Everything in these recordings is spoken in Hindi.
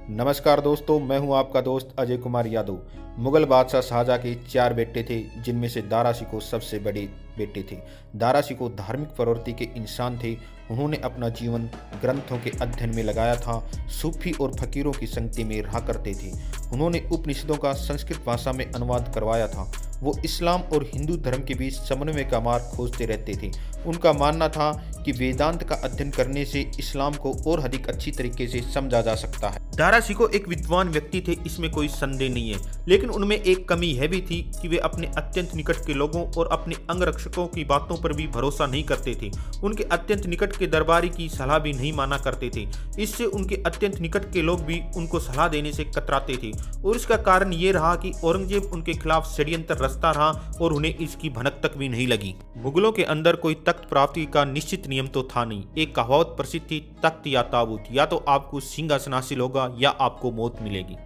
नमस्कार दोस्तों, मैं हूं आपका दोस्त अजय कुमार यादव। मुगल बादशाह शाहजहां के 4 बेटे थे, जिनमें से दारा शिकोह सबसे बड़े बेटे थे। दारा शिकोह धार्मिक प्रवृत्ति के इंसान थे। उन्होंने अपना जीवन ग्रंथों के अध्ययन में लगाया था। सूफी और फकीरों की संगति में रहा करते थे। उन्होंने उपनिषदों का संस्कृत भाषा में अनुवाद करवाया था। वो इस्लाम और हिंदू धर्म के बीच समन्वय का मार्ग खोजते रहते थे। उनका मानना था कि वेदांत का अध्ययन करने से इस्लाम को और अधिक अच्छी तरीके से समझा जा सकता है। दारा शिकोह एक विद्वान व्यक्ति थे, इसमें कोई संदेह नहीं है, लेकिन उनमें एक कमी यह भी थी कि वे अपने अत्यंत निकट के लोगों और अपने अंगरक्षकों की बातों पर भी भरोसा नहीं करते थे। उनके अत्यंत निकट के दरबारी की सलाह भी नहीं माना करते थे। इससे उनके अत्यंत निकट के लोग भी उनको सलाह देने से कतराते थे, और इसका कारण ये रहा कि औरंगजेब उनके खिलाफ षड्यंत्र रचता रहा और उन्हें इसकी भनक तक भी नहीं लगी। मुगलों के अंदर कोई तख्त प्राप्ति का निश्चित नियम तो था नहीं। एक कहावत प्रसिद्ध थी, तख्त या ताबूत, या तो आपको सिंहासन हासिल होगा या आपको मौत मिलेगी।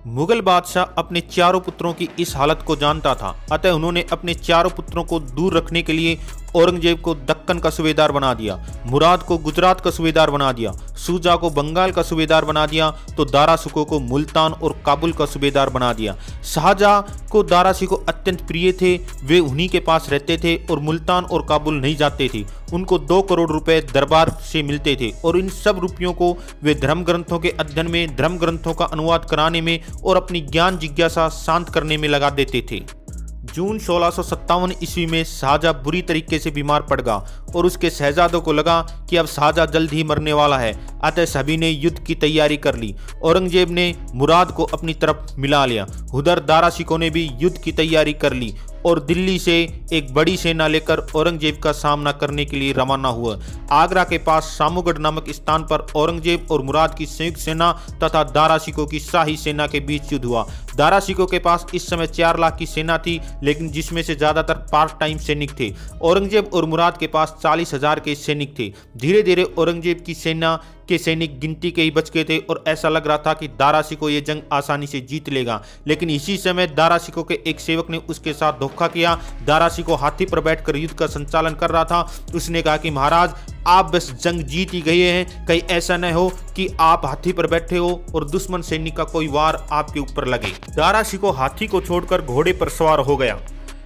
मुगल बादशाह अपने चारों पुत्रों की इस हालत को जानता था, अतः उन्होंने अपने चारों पुत्रों को दूर रखने के लिए औरंगजेब को दक्कन का सूबेदार बना दिया, मुराद को गुजरात का सूबेदार बना दिया, शुजा को बंगाल का सूबेदार बना दिया, तो दारा शिकोह को मुल्तान और काबुल का सूबेदार बना दिया। शाहजहां को दारा शिकोह अत्यंत प्रिय थे। वे उन्हीं के पास रहते थे और मुल्तान और काबुल नहीं जाते थे। उनको 2 करोड़ रुपए दरबार से मिलते थे, और इन सब रुपयों को वे धर्म ग्रंथों के अध्ययन में, धर्म ग्रंथों का अनुवाद कराने में और अपनी ज्ञान जिज्ञासा शांत करने में लगा देते थे। जून 1657 ईस्वी में शाहजहां बुरी तरीके से बीमार पड़ गया, और उसके शहजादों को लगा कि अब शाहजहां जल्द ही मरने वाला है, अतः सभी ने युद्ध की तैयारी कर ली। औरंगजेब ने मुराद को अपनी तरफ मिला लिया। उधर दारा शिकोह ने भी युद्ध की तैयारी कर ली और दिल्ली से एक बड़ी सेना लेकर औरंगजेब का सामना करने के लिए रवाना हुआ। आगरा के पास सामूगढ़ नामक स्थान पर औरंगजेब और मुराद की संयुक्त सेना तथा दारा शिकोह की शाही सेना के बीच युद्ध हुआ। दारा शिकोह के पास इस समय 4 लाख की सेना थी, लेकिन जिसमें से ज्यादातर पार्ट टाइम सैनिक थे। औरंगजेब और मुराद के पास 40,000 के सैनिक थे। धीरे धीरे औरंगजेब की सेना के सैनिक गिनती के ही बच गए थे, और ऐसा लग रहा था कि दारा शिकोह ये जंग आसानी से जीत लेगा। लेकिन इसी समय दारा शिकोह के एक सेवक ने उसके साथ धोखा किया। दारा शिकोह हाथी पर बैठकर युद्ध का संचालन कर रहा था। उसने कहा कि महाराज, आप बस जंग जीत ही गए हैं, कहीं ऐसा न हो कि आप हाथी पर बैठे हो और दुश्मन सैनिक का कोई वार आपके ऊपर लगे। दारा शिकोह हाथी को छोड़कर घोड़े पर सवार हो गया।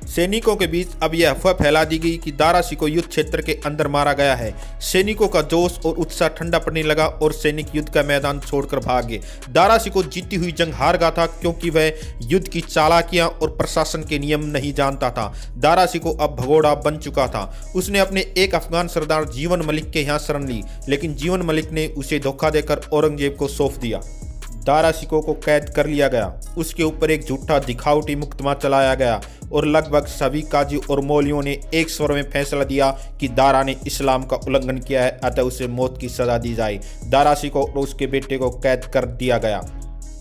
सैनिकों के बीच अब यह अफवाह फैला दी गई कि दारा शिकोह युद्ध क्षेत्र के अंदर मारा गया है। सैनिकों का जोश और उत्साह ठंडा पड़ने लगा और सैनिक युद्ध का मैदान छोड़कर भाग गए। दारा शिकोह जीती हुई जंग हार गया था, क्योंकि वह युद्ध की चालाकियां और प्रशासन के नियम नहीं जानता था। दारा शिकोह अब भगोड़ा बन चुका था। उसने अपने एक अफगान सरदार जीवन मलिक के यहाँ शरण ली, लेकिन जीवन मलिक ने उसे धोखा देकर औरंगजेब को सौंप दिया। दारा शिकोह को कैद कर लिया गया। उसके ऊपर एक झूठा दिखावटी मुकदमा चलाया गया, और लगभग सभी काजी और मौलवियों ने एक स्वर में फैसला दिया कि दारा ने इस्लाम का उल्लंघन किया है, अतः उसे मौत की सजा दी जाए। दारा शिकोह और उसके बेटे को कैद कर दिया गया।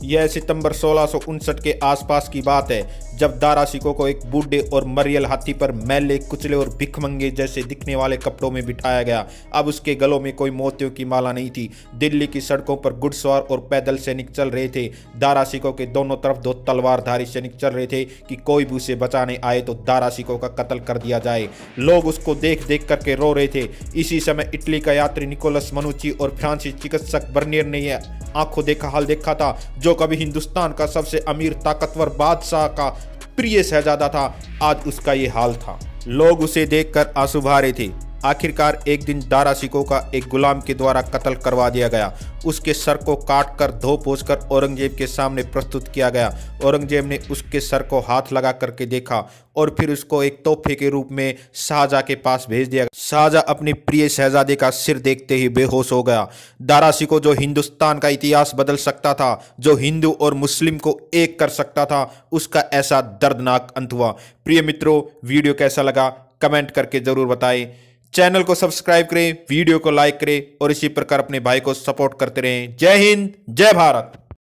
यह सितंबर 1659 के आसपास की बात है, जब दारा शिकोह को एक बूढ़े और मरियल हाथी पर मैले, कुचले और भिखमंगे जैसे दिखने वाले कपड़ों में बिठाया गया। अब उसके गलों में कोई मोतियों की माला नहीं थी। दिल्ली की सड़कों पर घुड़सवार और पैदल सैनिक चल रहे थे। दारा शिकोह के दोनों तरफ 2 तलवारधारी सैनिक चल रहे थे कि कोई भी उसे बचाने आए तो दारा शिकोह का कत्ल कर दिया जाए। लोग उसको देख देख करके रो रहे थे। इसी समय इटली का यात्री निकोलस मनुची और फ्रांसीसी चिकित्सक बर्नियर ने यह आंखों देखा हाल देखा था। जो कभी हिंदुस्तान का सबसे अमीर ताकतवर बादशाह का प्रिय शहजादा था, आज उसका ये हाल था। लोग उसे देखकर आंसू बहा रहे थे। आखिरकार एक दिन दारा शिकोह का एक गुलाम के द्वारा कत्ल करवा दिया गया। उसके सर को काट कर धो पोंछ कर औरंगजेब के सामने प्रस्तुत किया गया। औरंगजेब ने उसके सर को हाथ लगा करके देखा, और फिर उसको एक तोहफे के रूप में शाहजहां के पास भेज दिया। शाहजहां अपने प्रिय शहजादे का सिर देखते ही बेहोश हो गया। दारा शिकोह जो हिंदुस्तान का इतिहास बदल सकता था, जो हिंदू और मुस्लिम को एक कर सकता था, उसका ऐसा दर्दनाक अंत हुआ। प्रिय मित्रों, वीडियो कैसा लगा कमेंट करके जरूर बताएं। चैनल को सब्सक्राइब करें, वीडियो को लाइक करें, और इसी प्रकार अपने भाई को सपोर्ट करते रहें। जय हिंद, जय भारत।